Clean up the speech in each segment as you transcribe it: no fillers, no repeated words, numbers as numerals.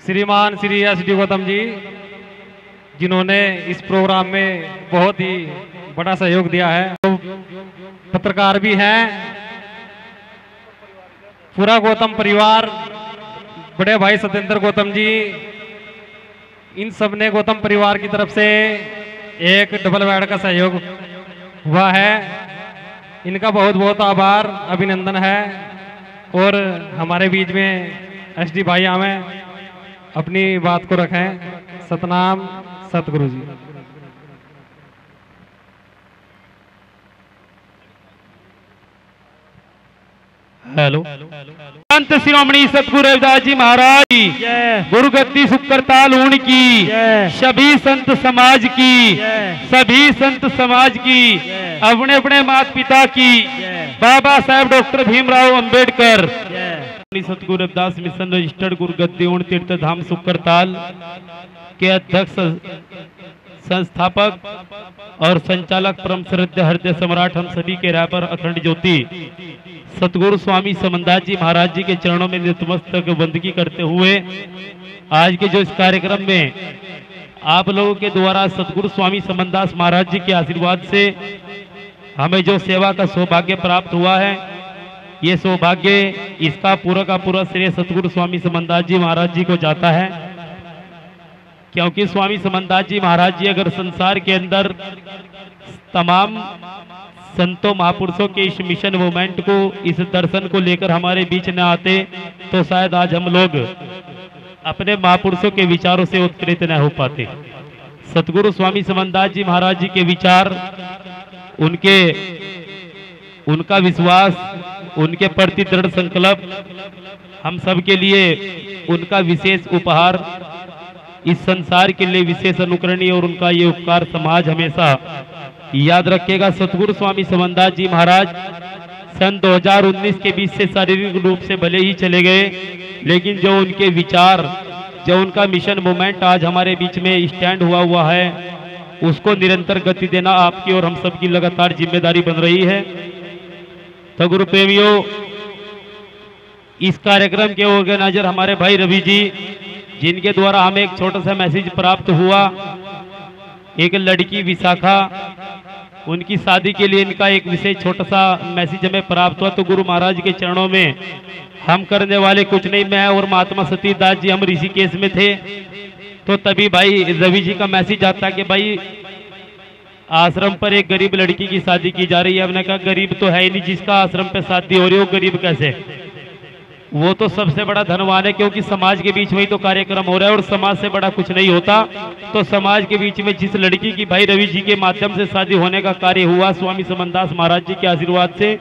श्रीमान श्री एस.डी. गौतम जी, जिन्होंने इस प्रोग्राम में बहुत ही बड़ा सहयोग दिया है। तो पत्रकार भी हैं, पूरा गौतम परिवार, बड़े भाई सत्येंद्र गौतम जी, इन सब ने गौतम परिवार की तरफ से एक डबल बेड का सहयोग हुआ है। इनका बहुत बहुत आभार, अभिनंदन है। और हमारे बीच में एस.डी. भाई हमें अपनी बात को रखें। सतनाम सतगुरु जी। हेलो। संत शिरोमणि सतगुरु रविदास जी महाराज की, गुरुगद्दी सुकरताल ऊण की, सभी संत समाज की, सभी संत समाज की, अपने अपने माता पिता की, बाबा साहेब डॉक्टर भीमराव अंबेडकर, सतगुरु रविदास मिशन रजिस्टर्ड गुरुगद्दी ऊण तीर्थ धाम सुकरताल के अध्यक्ष, संस्थापक और संचालक परम श्रद्धेय हृदय सम्राट हम सभी के राय पर अखंड ज्योति सतगुरु स्वामी समनदास जी महाराज जी के चरणों में नतमस्तक बंदगी करते हुए आज के जो इस कार्यक्रम में आप लोगों के द्वारा सतगुरु स्वामी समनदास महाराज जी के आशीर्वाद से हमें जो सेवा का सौभाग्य प्राप्त हुआ है, ये सौभाग्य इसका पूरा का पूरा श्रेय सतगुरु स्वामी समनदास जी महाराज जी को जाता है। क्योंकि स्वामी समनदास जी महाराज जी अगर संसार के अंदर तमाम संतों महापुरुषों के इस मिशन मूवमेंट को, इस दर्शन को लेकर हमारे बीच न आते तो शायद आज हम लोग अपने महापुरुषों के विचारों से उत्प्रेरित न हो पाते। सतगुरु स्वामी समनदास जी महाराज जी के विचार, उनका विश्वास, उनके प्रति दृढ़ संकल्प हम सब के लिए उनका विशेष उपहार, इस संसार के लिए विशेष अनुकरणीय, और उनका ये उपकार समाज हमेशा याद रखेगा। सतगुरु स्वामी समनदास जी महाराज सन 2019 के बीच से शारीरिक रूप से भले ही चले गए, लेकिन जो उनके विचार, जो उनका मिशन मूवमेंट आज हमारे बीच में स्टैंड हुआ है, उसको निरंतर गति देना आपकी और हम सबकी लगातार जिम्मेदारी बन रही है। तो गुरु प्रेमियों, इस कार्यक्रम के ऑर्गेनाइजर हमारे भाई रवि जी, जिनके द्वारा हमें एक छोटा सा मैसेज प्राप्त हुआ, एक लड़की विशाखा, उनकी शादी के लिए इनका एक विशेष छोटा सा मैसेज हमें प्राप्त हुआ। तो गुरु महाराज के चरणों में हम करने वाले कुछ नहीं, मैं और महात्मा सतीदास जी हम ऋषिकेश में थे, तो तभी भाई रवि जी का मैसेज आता कि भाई आश्रम पर एक गरीब लड़की की शादी की जा रही है। हमने कहा गरीब तो है ही नहीं, जिसका आश्रम पे शादी हो रही हो गरीब कैसे? वो तो सबसे बड़ा धनवान है, क्योंकि समाज के बीच में ही तो कार्यक्रम हो रहा है और समाज से बड़ा कुछ नहीं होता। तो समाज के बीच में जिस लड़की की भाई रवि जी के माध्यम से शादी होने का कार्य हुआ स्वामी समनदास महाराज जी के आशीर्वाद से,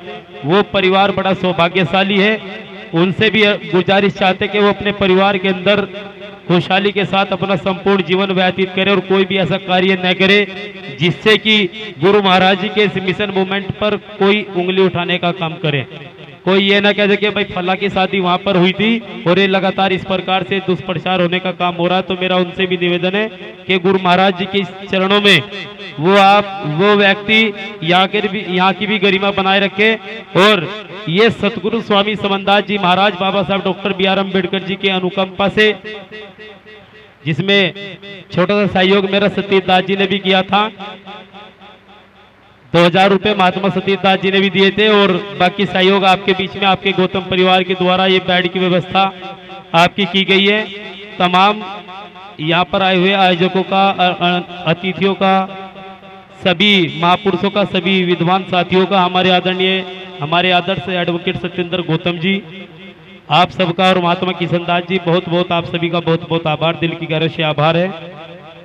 वो परिवार बड़ा सौभाग्यशाली है। उनसे भी गुजारिश चाहते कि वो अपने परिवार के अंदर खुशहाली के साथ अपना संपूर्ण जीवन व्यतीत करे और कोई भी ऐसा कार्य न करे जिससे कि गुरु महाराज जी के इस मिशन मूवमेंट पर कोई उंगली उठाने का काम करे। कोई ये ना कह दे कि भाई फला की शादी वहां पर हुई थी और ये लगातार इस प्रकार से दुष्प्रचार होने का काम हो रहा है। तो मेरा उनसे भी निवेदन है कि गुरु महाराज जी के इस चरणों में वो व्यक्ति यहाँ की भी गरिमा बनाए रखे। और ये सतगुरु स्वामी समनदास जी महाराज बाबा साहब डॉक्टर बी.आर. अम्बेडकर जी के अनुकंपा से, जिसमें छोटा सा सहयोग मेरा सतीदास जी ने भी किया था, 2000 रुपए महात्मा सतीदास जी ने भी दिए थे, और बाकी सहयोग आपके बीच में आपके गौतम परिवार के द्वारा ये बेड की व्यवस्था आपकी की गई है। तमाम यहाँ पर आए हुए आयोजकों का, अतिथियों का, सभी महापुरुषों का, सभी विद्वान साथियों का, हमारे आदर्श एडवोकेट सत्येंद्र गौतम जी, आप सबका और महात्मा किशनदास जी, बहुत बहुत आप सभी का बहुत बहुत आभार, दिल की गहराई से आभार है।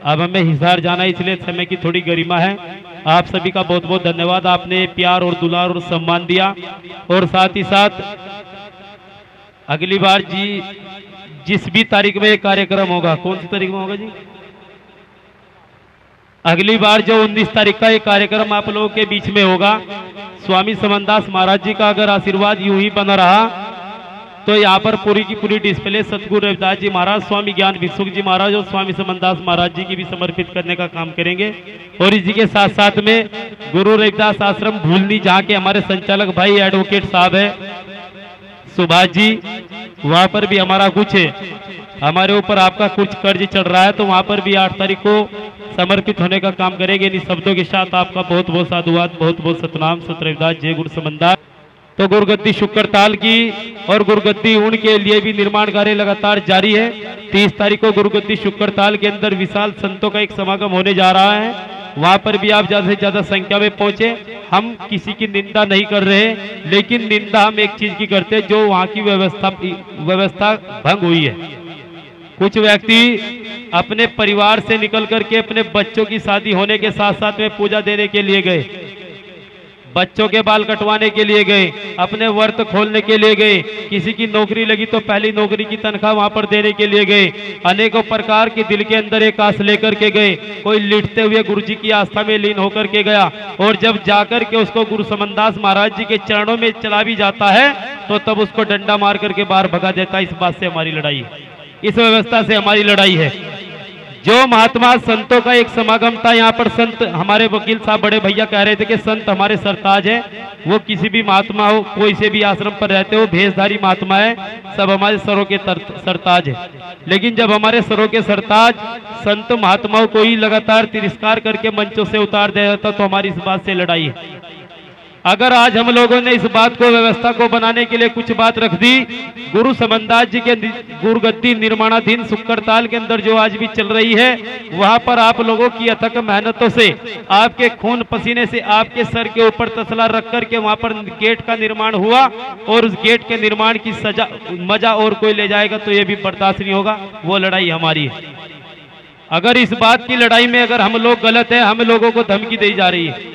अब हमें हिसार जाना है, इसलिए समय की थोड़ी गरिमा है। आप सभी का बहुत बहुत धन्यवाद, आपने प्यार और दुलार और सम्मान दिया। और साथ ही साथ अगली बार जी जिस भी तारीख में एक कार्यक्रम होगा, कौन सी तारीख में होगा जी? अगली बार जो 19 तारीख का एक कार्यक्रम आप लोगों के बीच में होगा, स्वामी समनदास महाराज जी का अगर आशीर्वाद यूं ही बना रहा तो यहाँ पर पूरी की पूरी डिस्प्ले सतगुरु रविदास जी महाराज, स्वामी ज्ञान भिक्षुक जी महाराज और स्वामी समनदास महाराज जी की भी समर्पित करने का काम करेंगे। और इसी के साथ साथ में गुरु रविदास आश्रम भूलनी, जहाँ के हमारे संचालक भाई एडवोकेट साहब है, सुभाष जी, वहां पर भी हमारा कुछ हमारे ऊपर आपका कुछ कर्ज चढ़ रहा है, तो वहां पर भी 8 तारीख को समर्पित होने का काम करेंगे। इन शब्दों के साथ आपका बहुत बहुत साधुवाद, बहुत बहुत सतनाम, सत रविदास, जय गुरु समंदार। तो गुरुगद्दी शुक्रताल की और गुरुगद्दी ऊन के लिए भी निर्माण कार्य लगातार जारी है। 30 तारीख को गुरुगद्दी शुक्रताल के अंदर विशाल संतों का एक समागम होने जा रहा है, वहां पर भी आप ज्यादा से ज्यादा संख्या में पहुंचे। हम किसी की निंदा नहीं कर रहे, लेकिन निंदा हम एक चीज की करते हैं, जो वहां की व्यवस्था भंग हुई है। कुछ व्यक्ति अपने परिवार से निकल करके अपने बच्चों की शादी होने के साथ साथ में पूजा देने के लिए गए, बच्चों के बाल कटवाने के लिए गए, अपने व्रत खोलने के लिए गए, किसी की नौकरी लगी तो पहली नौकरी की तनख्वाह वहां पर देने के लिए गए, अनेकों प्रकार की दिल के अंदर एक आस लेकर के गए। कोई लिटते हुए गुरु जी की आस्था में लीन होकर के गया, और जब जाकर के उसको गुरु समनदास महाराज जी के चरणों में चला भी जाता है, तो तब उसको डंडा मार करके बाहर भगा देता है। इस बात से हमारी लड़ाई है, इस व्यवस्था से हमारी लड़ाई है। जो महात्मा संतों का एक समागम था, यहाँ पर संत, हमारे वकील साहब बड़े भैया कह रहे थे कि संत हमारे सरताज है। वो किसी भी महात्मा हो, कोई से भी आश्रम पर रहते हो, भेषधारी महात्मा है, सब हमारे सरों के सरताज है। लेकिन जब हमारे सरों के सरताज संत महात्माओं को ही लगातार तिरस्कार करके मंचों से उतार दिया जाता, तो हमारी इस बात से लड़ाई है। अगर आज हम लोगों ने इस बात को, व्यवस्था को बनाने के लिए कुछ बात रख दी, गुरु समनदास जी के गुरुगद्दी निर्माणाधीन शुक्रताल के अंदर जो आज भी चल रही है, वहां पर आप लोगों की अथक मेहनतों से, आपके खून पसीने से, आपके सर के ऊपर तसला रख करके वहां पर गेट का निर्माण हुआ, और उस गेट के निर्माण की मजा और कोई ले जाएगा तो ये भी बर्दाश्त नहीं होगा। वो लड़ाई हमारी है। अगर इस बात की लड़ाई में अगर हम लोग गलत है, हम लोगों को धमकी दी जा रही है,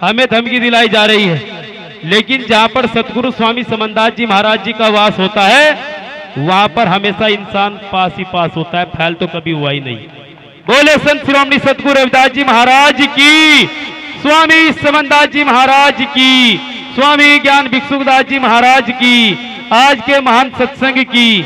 हमें धमकी दिलाई जा रही है, लेकिन जहां पर सतगुरु स्वामी समनदास जी महाराज जी का वास होता है, वहां पर हमेशा इंसान पास ही पास होता है, फैल तो कभी हुआ ही नहीं। बोले संत शिरोमणि सतगुरु रविदास जी महाराज की, स्वामी समनदास जी महाराज की, स्वामी ज्ञान भिक्षुकदास जी महाराज की, आज के महान सत्संग की।